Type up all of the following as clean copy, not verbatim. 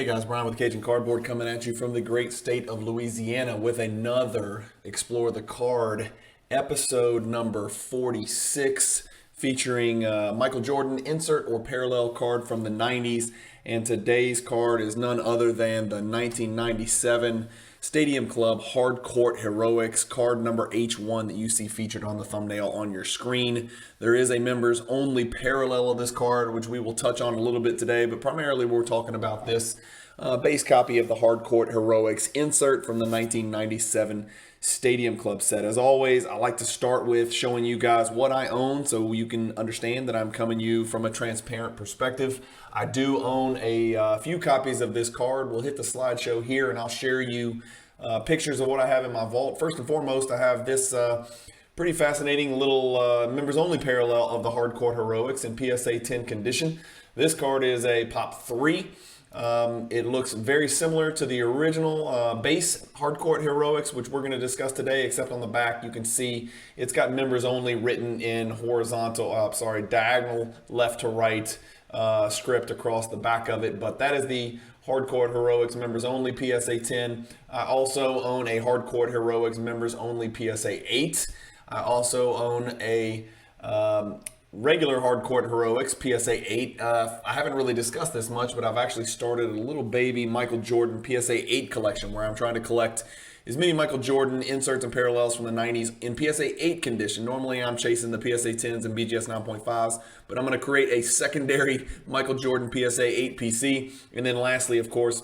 Hey guys, Brian with Cajun Cardboard coming at you from the great state of Louisiana with another Explore the Card episode number 46 featuring Michael Jordan insert or parallel card from the 90s. And today's card is none other than the 1997 Stadium Club Hardcourt Heroics card number H1 that you see featured on the thumbnail on your screen. There is a members only parallel of this card, which we will touch on a little bit today, but primarily we're talking about this base copy of the Hardcourt Heroics insert from the 1997 Stadium Club set. As always, I like to start with showing you guys what I own so you can understand that I'm coming you from a transparent perspective. I do own a few copies of this card. We'll hit the slideshow here and I'll share you pictures of what I have in my vault. First and foremost, I have this pretty fascinating little members only parallel of the Hardcourt Heroics in PSA 10 condition. This card is a Pop 3. It looks very similar to the original base Hardcourt Heroics, which we're going to discuss today, except on the back you can see it's got members only written in diagonal left to right script across the back of it. But that is the Hardcourt Heroics members only PSA 10. I also own a Hardcourt Heroics members only PSA 8. I also own a regular Hardcourt Heroics PSA 8. I haven't really discussed this much, but I've actually started a little baby Michael Jordan PSA 8 collection where I'm trying to collect as many Michael Jordan inserts and parallels from the 90s in PSA 8 condition. Normally I'm chasing the PSA 10s and BGS 9.5s, but I'm going to create a secondary Michael Jordan PSA 8 PC. And then lastly, of course,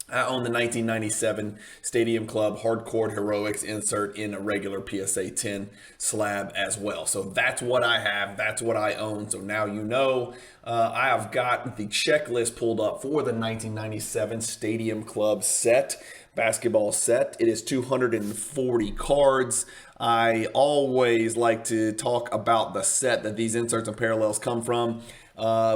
I own the 1997 Stadium Club Hardcourt Heroics insert in a regular PSA 10 slab as well. So that's what I have. That's what I own. So now you know. I have got the checklist pulled up for the 1997 Stadium Club set, basketball set. It is 240 cards. I always like to talk about the set that these inserts and parallels come from.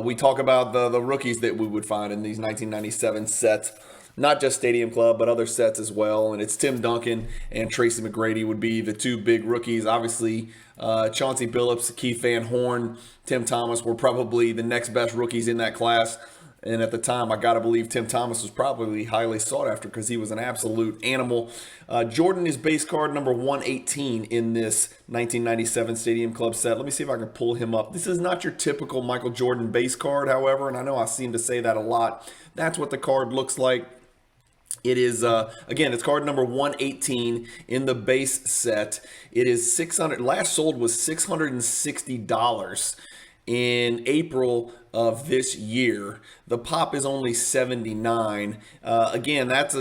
We talk about the rookies that we would find in these 1997 sets. Not just Stadium Club, but other sets as well. And it's Tim Duncan and Tracy McGrady would be the two big rookies. Obviously, Chauncey Billups, Keith Van Horn, Tim Thomas were probably the next best rookies in that class. And at the time, I got to believe Tim Thomas was probably highly sought after because he was an absolute animal. Jordan is base card number 118 in this 1997 Stadium Club set. Let me see if I can pull him up. This is not your typical Michael Jordan base card, however, and I know I seem to say that a lot. That's what the card looks like. It is, again, it's card number 118 in the base set. It is last sold was $660 in April of this year. The pop is only $79. Again, that's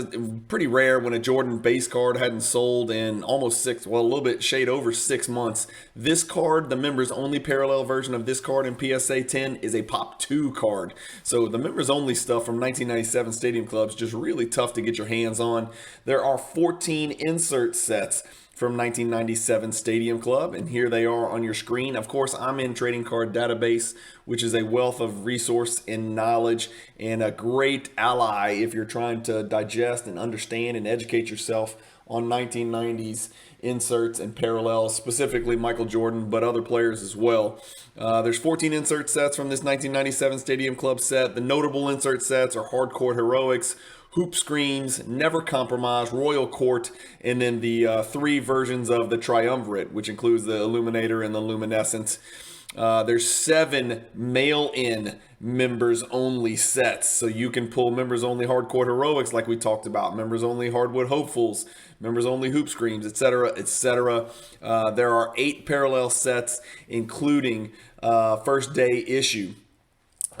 pretty rare when a Jordan base card hadn't sold in almost a little bit shade over 6 months. This card, the members only parallel version of this card in PSA 10 is a Pop 2 card. So the members only stuff from 1997 Stadium Clubs just really tough to get your hands on. There are 14 insert sets from 1997 Stadium Club, and here they are on your screen. Of course, I'm in Trading Card Database, which is a wealth of resource and knowledge and a great ally if you're trying to digest and understand and educate yourself on 1990s inserts and parallels, specifically Michael Jordan, but other players as well. There's 14 insert sets from this 1997 Stadium Club set. The notable insert sets are Hardcourt Heroics, Hoop Screams, Never Compromise, Royal Court, and then the 3 versions of the Triumvirate, which includes the Illuminator and the Luminescent. There's 7 mail-in members-only sets, so you can pull members-only Hardcourt Heroics like we talked about, members-only Hardwood Hopefuls, members-only Hoop Screams, etc., etc. There are 8 parallel sets, including First Day Issue,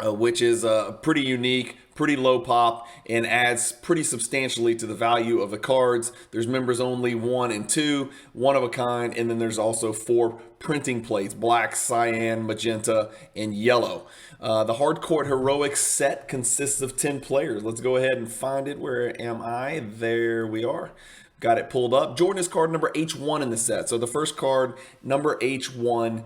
which is pretty unique, pretty low pop, and adds pretty substantially to the value of the cards. There's members only 1 and 2, one of a kind, and then there's also 4 printing plates, black, cyan, magenta, and yellow. The Hardcourt Heroics set consists of 10 players. Let's go ahead and find it. Where am I? There we are. Got it pulled up. Jordan is card number H1 in the set. So the first card, number H1.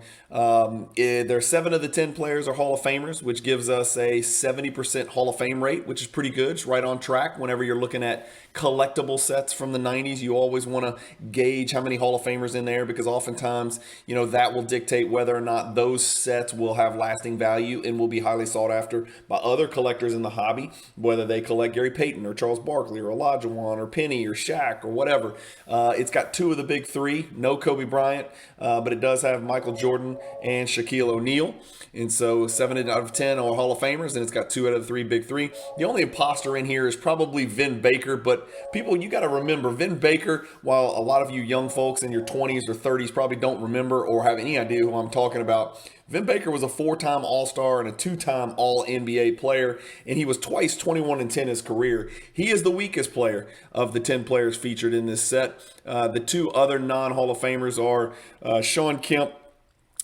There are 7 of the 10 players are Hall of Famers, which gives us a 70% Hall of Fame rate, which is pretty good. It's right on track. Whenever you're looking at collectible sets from the 90s, you always want to gauge how many Hall of Famers in there, because oftentimes, that will dictate whether or not those sets will have lasting value and will be highly sought after by other collectors in the hobby, whether they collect Gary Payton or Charles Barkley or Olajuwon or Penny or Shaq or whatever. It's got 2 of the big 3, no Kobe Bryant, but it does have Michael Jordan and Shaquille O'Neal. And so 7 out of 10 are Hall of Famers, and it's got 2 out of the 3 big 3. The only imposter in here is probably Vin Baker, but people, you got to remember, Vin Baker, while a lot of you young folks in your 20s or 30s probably don't remember or have any idea who I'm talking about, Vin Baker was a 4-time All-Star and a 2-time All-NBA player, and he was twice 21-10 in his career. He is the weakest player of the 10 players featured in this set. The 2 other non-Hall of Famers are Sean Kemp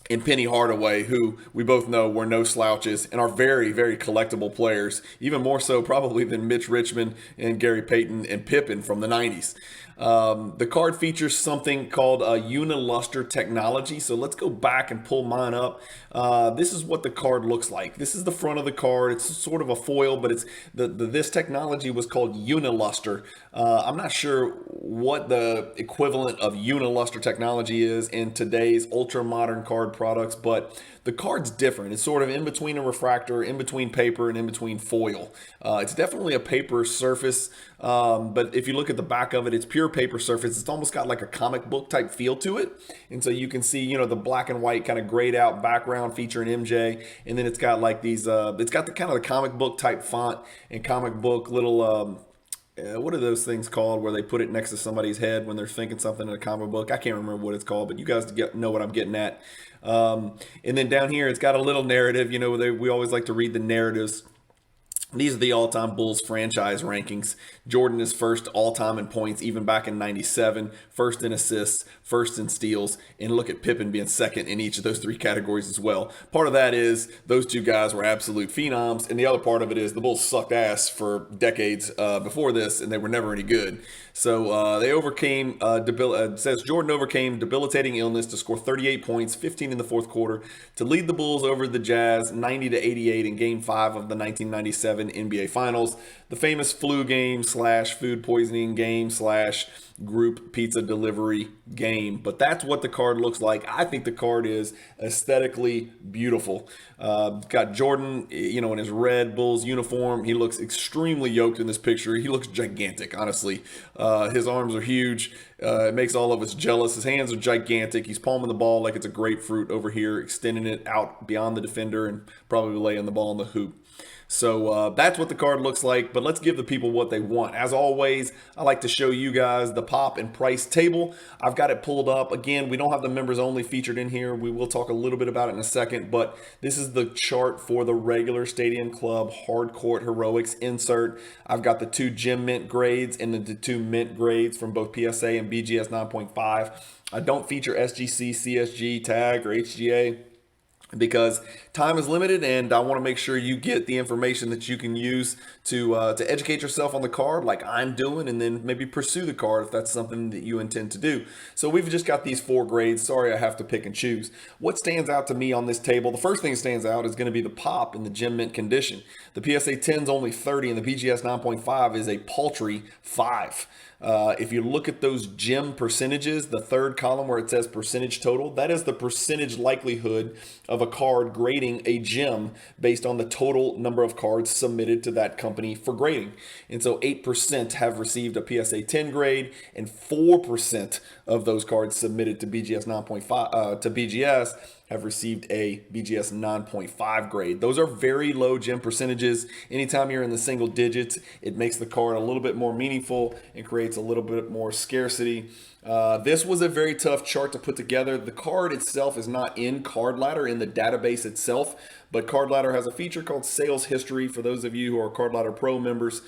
and Penny Hardaway, who we both know were no slouches and are very, very collectible players, even more so probably than Mitch Richmond and Gary Payton and Pippen from the 90s. The card features something called uniluster technology. So let's go back and pull mine up. This is what the card looks like. This is the front of the card. It's sort of a foil, but it's this technology was called uniluster. I'm not sure what the equivalent of uniluster technology is in today's ultra modern card products, but the card's different. It's sort of in between a refractor, in between paper, and in between foil. It's definitely a paper surface, but if you look at the back of it, it's pure paper surface. It's almost got like a comic book type feel to it. And so you can see, the black and white kind of grayed out background featuring MJ. And then it's got like these, it's got the kind of the comic book type font and comic book little, what are those things called where they put it next to somebody's head when they're thinking something in a comic book? I can't remember what it's called, but you guys know what I'm getting at. And then down here, it's got a little narrative. We always like to read the narratives. These are the all-time Bulls franchise rankings. Jordan is first all-time in points, even back in 97, first in assists, first in steals, and look at Pippen being second in each of those 3 categories as well. Part of that is those 2 guys were absolute phenoms, and the other part of it is the Bulls sucked ass for decades before this, and they were never any good. So they overcame, says Jordan overcame debilitating illness to score 38 points, 15 in the fourth quarter, to lead the Bulls over the Jazz 90-88 in Game 5 of the 1997 NBA Finals. The famous flu game / food poisoning game / group pizza delivery game. But that's what the card looks like. I think the card is aesthetically beautiful. Got Jordan, in his red Bulls uniform. He looks extremely yoked in this picture. He looks gigantic, honestly. His arms are huge. It makes all of us jealous. His hands are gigantic. He's palming the ball like it's a grapefruit over here, extending it out beyond the defender and probably laying the ball in the hoop. So that's what the card looks like, but let's give the people what they want. As always, I like to show you guys the pop and price table. I've got it pulled up. Again, we don't have the members only featured in here. We will talk a little bit about it in a second, but this is the chart for the regular Stadium Club Hardcourt Heroics insert. I've got the 2 gem mint grades and the 2 mint grades from both PSA and BGS 9.5. I don't feature SGC, CSG, tag, or HGA, because time is limited, and I want to make sure you get the information that you can use to educate yourself on the card like I'm doing, and then maybe pursue the card if that's something that you intend to do. So we've just got these 4 grades. Sorry, I have to pick and choose. What stands out to me on this table, the first thing that stands out is going to be the pop in the gem mint condition. The PSA 10 is only 30, and the BGS 9.5 is a paltry 5. If you look at those gem percentages, the third column where it says percentage total, that is the percentage likelihood of a card grading a gem based on the total number of cards submitted to that company for grading. And so 8% have received a PSA 10 grade, and 4% of those cards submitted to BGS 9.5 to BGS have received a BGS 9.5 grade. Those are very low gem percentages. Anytime you're in the single digits, it makes the card a little bit more meaningful and creates a little bit more scarcity. This was a very tough chart to put together. The card itself is not in Card Ladder in the database itself, but Card Ladder has a feature called Sales History. For those of you who are Card Ladder Pro members,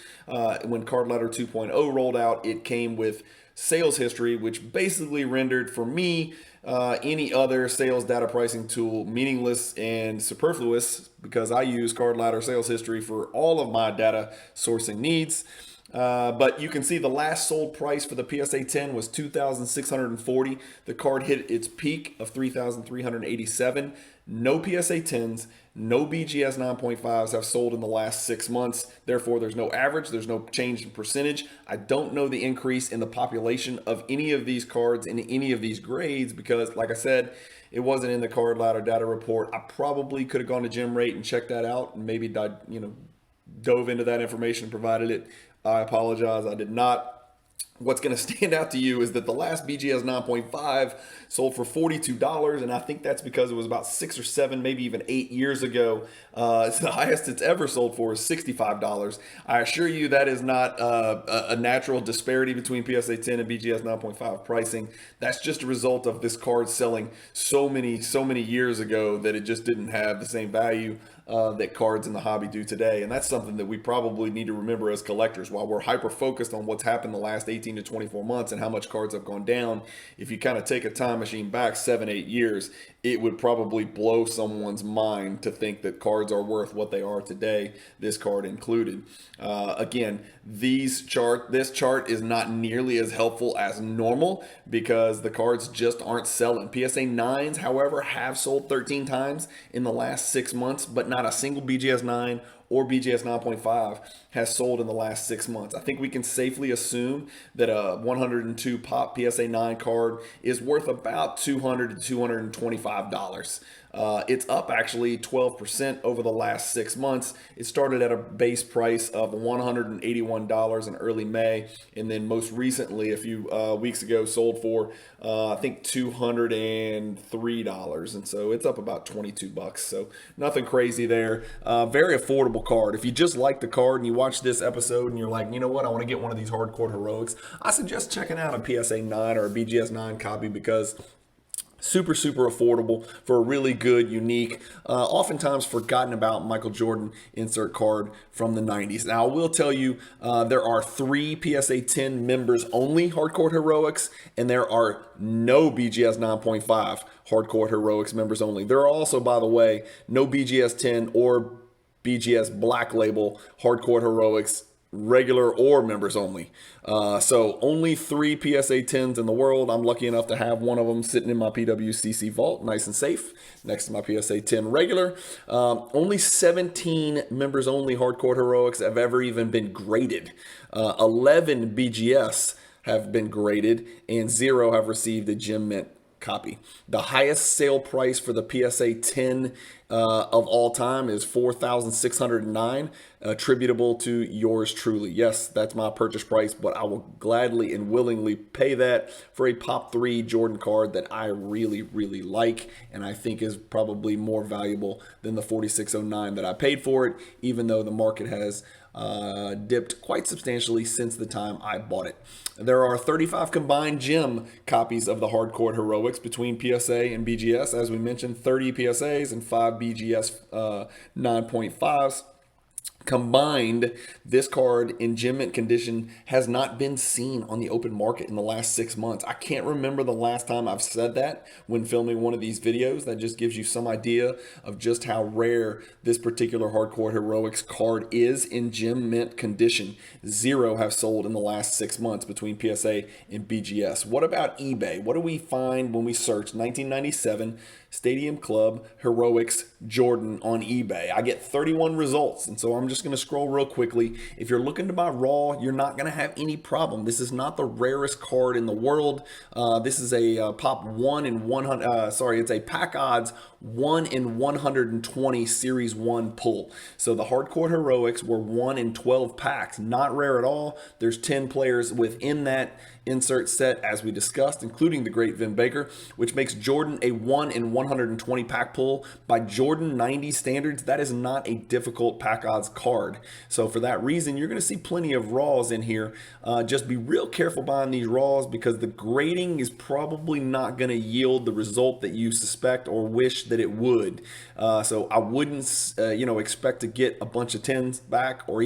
when Card Ladder 2.0 rolled out, it came with Sales History, which basically rendered for me any other sales data pricing tool meaningless and superfluous, because I use Card Ladder Sales History for all of my data sourcing needs. But you can see the last sold price for the PSA 10 was $2,640. The card hit its peak of $3,387. No PSA 10s, no BGS 9.5s have sold in the last 6 months. Therefore, there's no average, there's no change in percentage. I don't know the increase in the population of any of these cards in any of these grades because, like I said, it wasn't in the card ladder data report. I probably could have gone to Gem Rate and checked that out and maybe dove into that information and provided it. I apologize, I did not. What's going to stand out to you is that the last BGS 9.5 sold for $42, and I think that's because it was about 6 or 7, maybe even 8 years ago. It's the highest it's ever sold for is $65. I assure you that is not a natural disparity between PSA 10 and BGS 9.5 pricing. That's just a result of this card selling so many years ago that it just didn't have the same value that cards in the hobby do today. And that's something that we probably need to remember as collectors. While we're hyper focused on what's happened the last 18 to 24 months and how much cards have gone down, if you kind of take a time machine back 7-8 years, it would probably blow someone's mind to think that cards are worth what they are today, this card included. Again, this chart is not nearly as helpful as normal because the cards just aren't selling. PSA 9s, however, have sold 13 times in the last 6 months, but not a single BGS 9 or BGS 9.5 has sold in the last 6 months. I think we can safely assume that a 102 pop PSA 9 card is worth about $200 to $225. It's up actually 12% over the last 6 months. It started at a base price of $181 in early May, and then most recently, a few weeks ago, sold for I think $203, and so it's up about $22. So nothing crazy there. Very affordable card. If you just like the card and you watch this episode and you're like, you know what, I want to get one of these Hardcourt Heroics, I suggest checking out a PSA 9 or a BGS 9 copy because super affordable for a really good, unique, oftentimes forgotten about Michael Jordan insert card from the 90s. Now, I will tell you, there are 3 PSA 10 members only Hardcourt Heroics, and there are no BGS 9.5 Hardcourt Heroics members only. There are also, by the way, no BGS 10 or BGS Black Label Hardcourt Heroics regular or members only. So only 3 PSA 10s in the world. I'm lucky enough to have one of them sitting in my PWCC vault, nice and safe, next to my PSA 10 regular. Only 17 members only Hardcourt Heroics have ever even been graded. 11 BGS have been graded and 0 have received a Gem Mint copy. The highest sale price for the PSA 10 of all time is $4,609, attributable to yours truly. Yes, that's my purchase price, but I will gladly and willingly pay that for a Pop 3 Jordan card that I really like and I think is probably more valuable than the $4,609 that I paid for it, even though the market has dipped quite substantially since the time I bought it. There are 35 combined gem copies of the Hardcourt Heroics between PSA and BGS. As we mentioned, 30 PSAs and 5 BGS 9.5s. Combined, this card in gem mint condition has not been seen on the open market in the last 6 months. I can't remember the last time I've said that when filming one of these videos. That just gives you some idea of just how rare this particular Hardcourt Heroics card is in gem mint condition. 0 have sold in the last 6 months between PSA and BGS. What about eBay? What do we find when we search 1997 Stadium Club Heroics Jordan on eBay? I get 31 results, and so I'm just going to scroll real quickly. If you're looking to buy raw, you're not going to have any problem. This is not the rarest card in the world. This is a pop 1 in 100. It's a pack odds 1 in 120 Series 1 pull. So the Hardcourt Heroics were 1 in 12 packs. Not rare at all. There's 10 players within that insert set, as we discussed, including the great Vin Baker, which makes Jordan a 1 in 120 pack pull. By Jordan 90 standards, that is not a difficult pack odds card. So for that reason, you're going to see plenty of raws in here. Just be real careful buying these raws because the grading is probably not going to yield the result that you suspect or wish that it would. So I wouldn't, expect to get a bunch of 10s back or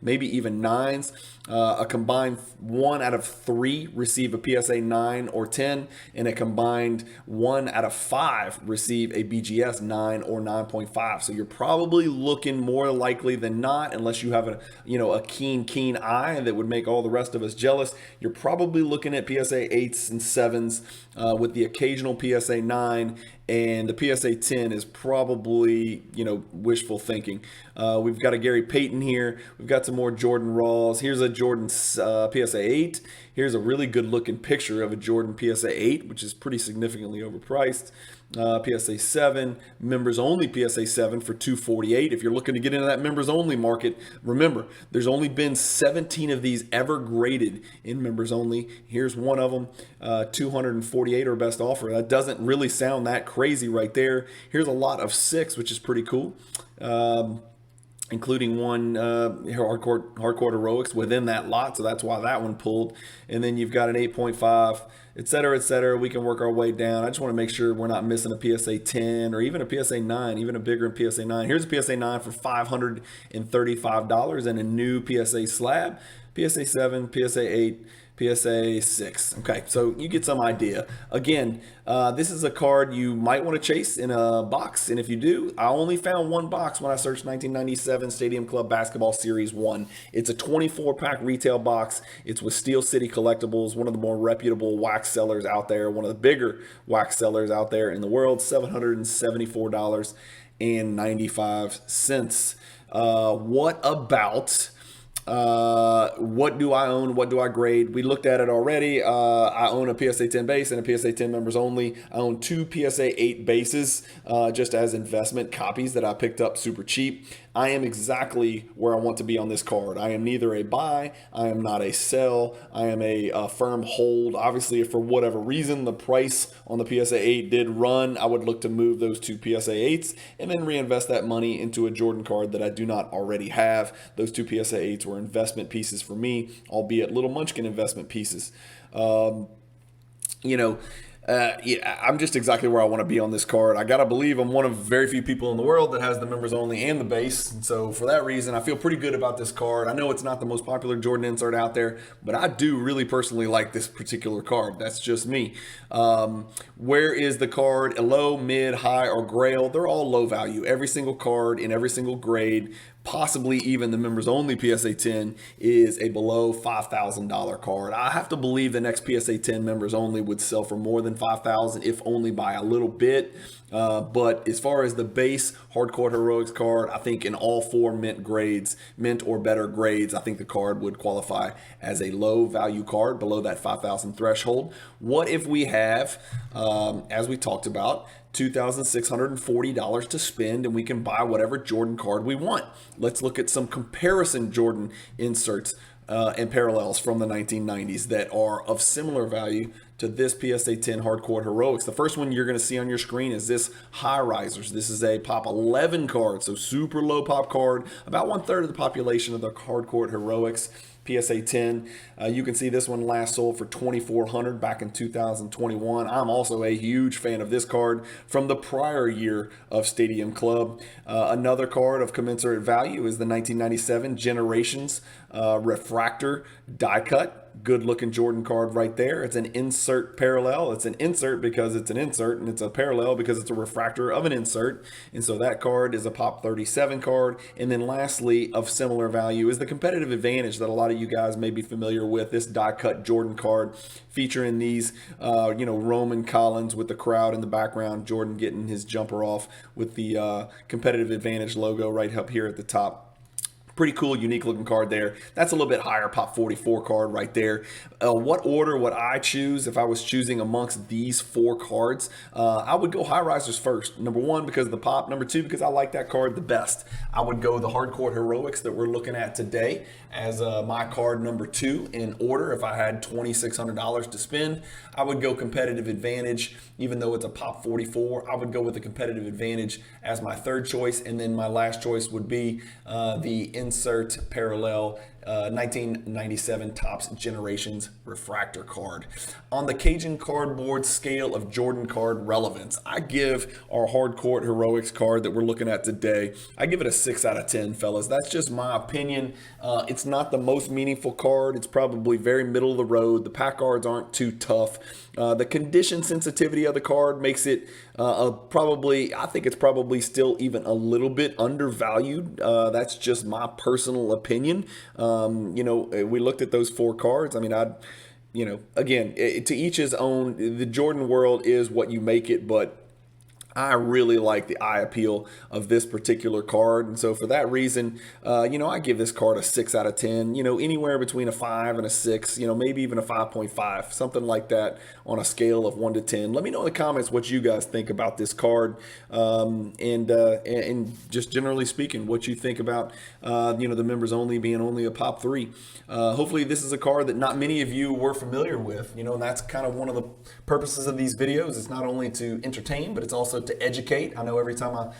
maybe even 9s. A combined 1 out of 3 receive a PSA 9 or 10, and a combined 1 out of 5 receive a BGS 9 or 9.5. So you're probably looking more likely than than not, unless you have a keen eye that would make all the rest of us jealous. You're probably looking at PSA 8s and 7s with the occasional PSA 9, and the PSA 10 is probably, wishful thinking. We've got a Gary Payton here. We've got some more Jordan Raws. Here's a Jordan PSA 8. Here's a really good looking picture of a Jordan PSA 8, which is pretty significantly overpriced. PSA 7, members only PSA 7 for $248. If you're looking to get into that members only market, remember, there's only been 17 of these ever graded in members only. Here's one of them, 248 or best offer. That doesn't really sound that crazy right there. Here's a lot of 6, which is pretty cool. Including one Hardcourt Heroics within that lot, so that's why that one pulled. And then you've got an 8.5, et cetera, et cetera. We can work our way down. I just want to make sure we're not missing a PSA 10 or even a PSA 9, even a bigger PSA 9. Here's a PSA 9 for $535 and a new PSA slab. PSA 7, PSA 8, PSA 6. Okay, so you get some idea. Again, this is a card you might want to chase in a box, and if you do, I only found one box when I searched 1997 Stadium Club Basketball Series 1. It's a 24-pack retail box. It's with Steel City Collectibles, one of the more reputable wax sellers out there, one of the bigger wax sellers out there in the world, $774.95. What about... what do I own? What do I grade? We looked at it already. I own a PSA 10 base and a PSA 10 members only. I own 2 PSA 8 bases just as investment copies that I picked up super cheap. I am exactly where I want to be on this card. I am neither a buy, I am not a sell, I am a firm hold. Obviously, if for whatever reason the price on the PSA 8 did run, I would look to move those 2 PSA 8s and then reinvest that money into a Jordan card that I do not already have. Those 2 PSA 8s were investment pieces for me, albeit little munchkin investment pieces. Yeah, I'm just exactly where I want to be on this card. I gotta believe I'm one of very few people in the world that has the members only and the base. And so for that reason, I feel pretty good about this card. I know it's not the most popular Jordan insert out there, but I do really personally like this particular card. That's just me. Where is the card? A low, mid, high, or grail? They're all low value. Every single card in every single grade, possibly even the members only PSA 10, is a below $5,000 card. I have to believe the next PSA 10 members only would sell for more than $5,000, if only by a little bit. But as far as the base Hardcourt Heroics card, I think in all 4 mint or better grades, I think the card would qualify as a low value card below that 5,000 threshold. What if we have, as we talked about, $2,640 to spend and we can buy whatever Jordan card we want? Let's look at some comparison Jordan inserts and parallels from the 1990s that are of similar value to this PSA 10 Hardcourt Heroics. The first one you're going to see on your screen is this High Risers. This is a pop 11 card, so super low pop card, about 1/3 of the population of the Hardcourt Heroics. PSA 10. You can see this one last sold for $2,400 back in 2021. I'm also a huge fan of this card from the prior year of Stadium Club. Another card of commensurate value is the 1997 Generations Refractor die cut. Good looking Jordan card right there. It's an insert parallel. It's an insert because it's an insert, and it's a parallel because it's a refractor of an insert. And so that card is a pop 37 card. And then lastly, of similar value, is the competitive advantage that a lot of you guys may be familiar with. This die cut Jordan card featuring these, Roman Collins with the crowd in the background. Jordan getting his jumper off with the competitive advantage logo right up here at the top. Pretty cool, unique looking card there. That's a little bit higher, pop 44 card right there. What order would I choose if I was choosing amongst these 4 cards? I would go High Risers first. Number 1, because of the pop. Number 2, because I like that card the best. I would go the Hardcourt Heroics that we're looking at today as my card number 2 in order. If I had $2,600 to spend, I would go Competitive Advantage. Even though it's a pop 44, I would go with the Competitive Advantage as my 3rd choice. And then my last choice would be the insert parallel 1997 Topps Generations Refractor card. On the Cajun cardboard scale of Jordan card relevance, I give our Hardcourt Heroics card that we're looking at today, I give it a 6 out of 10, fellas. That's just my opinion. It's not the most meaningful card. It's probably very middle of the road. The pack cards aren't too tough. The condition sensitivity of the card makes it I think it's probably still even a little bit undervalued. That's just my personal opinion. We looked at those 4 cards. I mean, again, to each his own. The Jordan world is what you make it, but I really like the eye appeal of this particular card. And so for that reason, I give this card a 6 out of 10, anywhere between a 5 and a 6, maybe even a 5.5, something like that on a scale of 1 to 10. Let me know in the comments what you guys think about this card. And just generally speaking, what you think about, the members only being only a pop 3. Hopefully this is a card that not many of you were familiar with, and that's kind of one of the purposes of these videos. It's not only to entertain, but it's also to educate. I know every time I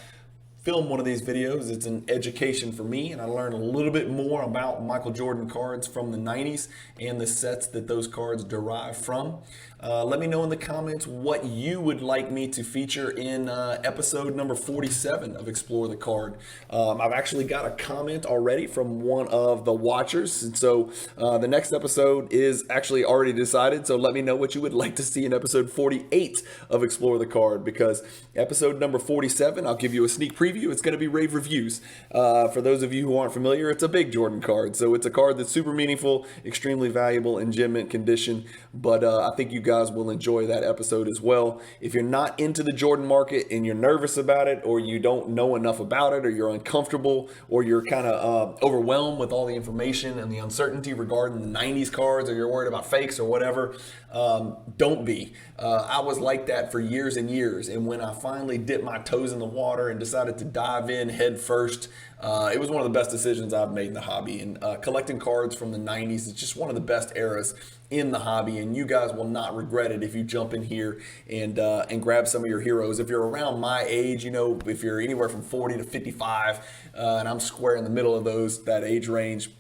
film one of these videos, it's an education for me, and I learn a little bit more about Michael Jordan cards from the 90s and the sets that those cards derive from. Let me know in the comments what you would like me to feature in episode number 47 of Explore the Card. I've actually got a comment already from one of the watchers, and so the next episode is actually already decided, so let me know what you would like to see in episode 48 of Explore the Card, because episode number 47, I'll give you a sneak preview, it's going to be rave reviews. For those of you who aren't familiar, it's a big Jordan card, so it's a card that's super meaningful, extremely valuable, in gem mint condition, but I think you guys will enjoy that episode as well. If you're not into the Jordan market and you're nervous about it, or you don't know enough about it, or you're uncomfortable, or you're kind of overwhelmed with all the information and the uncertainty regarding the 90s cards, or you're worried about fakes or whatever, don't be. I was like that for years and years, and when I finally dipped my toes in the water and decided to dive in head first, it was one of the best decisions I've made in the hobby. And collecting cards from the 90s is just one of the best eras in the hobby, and you guys will not regret it if you jump in here and grab some of your heroes. If you're around my age, if you're anywhere from 40 to 55, and I'm square in the middle of that age range,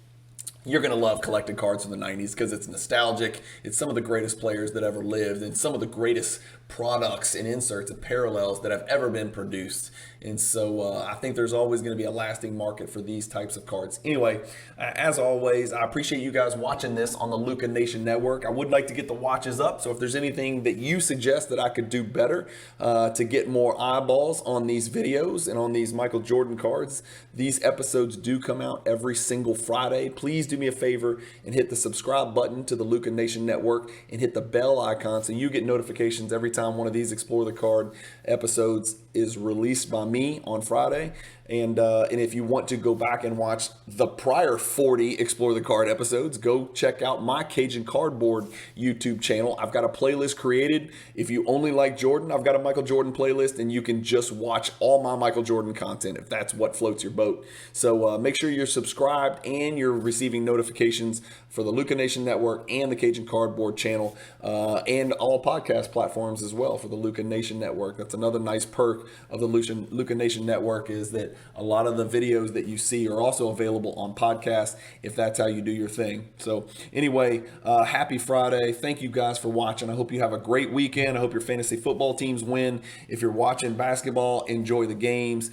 you're going to love collecting cards from the 90s because it's nostalgic. It's some of the greatest players that ever lived, and some of the greatest products and inserts and parallels that have ever been produced. And so I think there's always going to be a lasting market for these types of cards. Anyway, as always, I appreciate you guys watching this on the Luca Nation Network. I would like to get the watches up, so if there's anything that you suggest that I could do better to get more eyeballs on these videos and on these Michael Jordan cards, these episodes do come out every single Friday. Please do me a favor and hit the subscribe button to the Luca Nation Network and hit the bell icon so you get notifications every time one of these Explore the Card episodes is released by me on Friday. And if you want to go back and watch the prior 40 Explore the Card episodes, go check out my Cajun Cardboard YouTube channel. I've got a playlist created. If you only like Jordan, I've got a Michael Jordan playlist, and you can just watch all my Michael Jordan content if that's what floats your boat. So make sure you're subscribed and you're receiving notifications for the Luca Nation Network and the Cajun Cardboard channel, and all podcast platforms as well for the Luca Nation Network. That's another nice perk of the Luca Nation Network, is that a lot of the videos that you see are also available on podcast if that's how you do your thing. So anyway, happy Friday. Thank you guys for watching. I hope you have a great weekend. I hope your fantasy football teams win. If you're watching basketball, enjoy the games.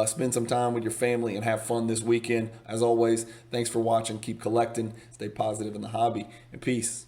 Spend some time with your family and have fun this weekend. As always, thanks for watching. Keep collecting. Stay positive in the hobby. And peace.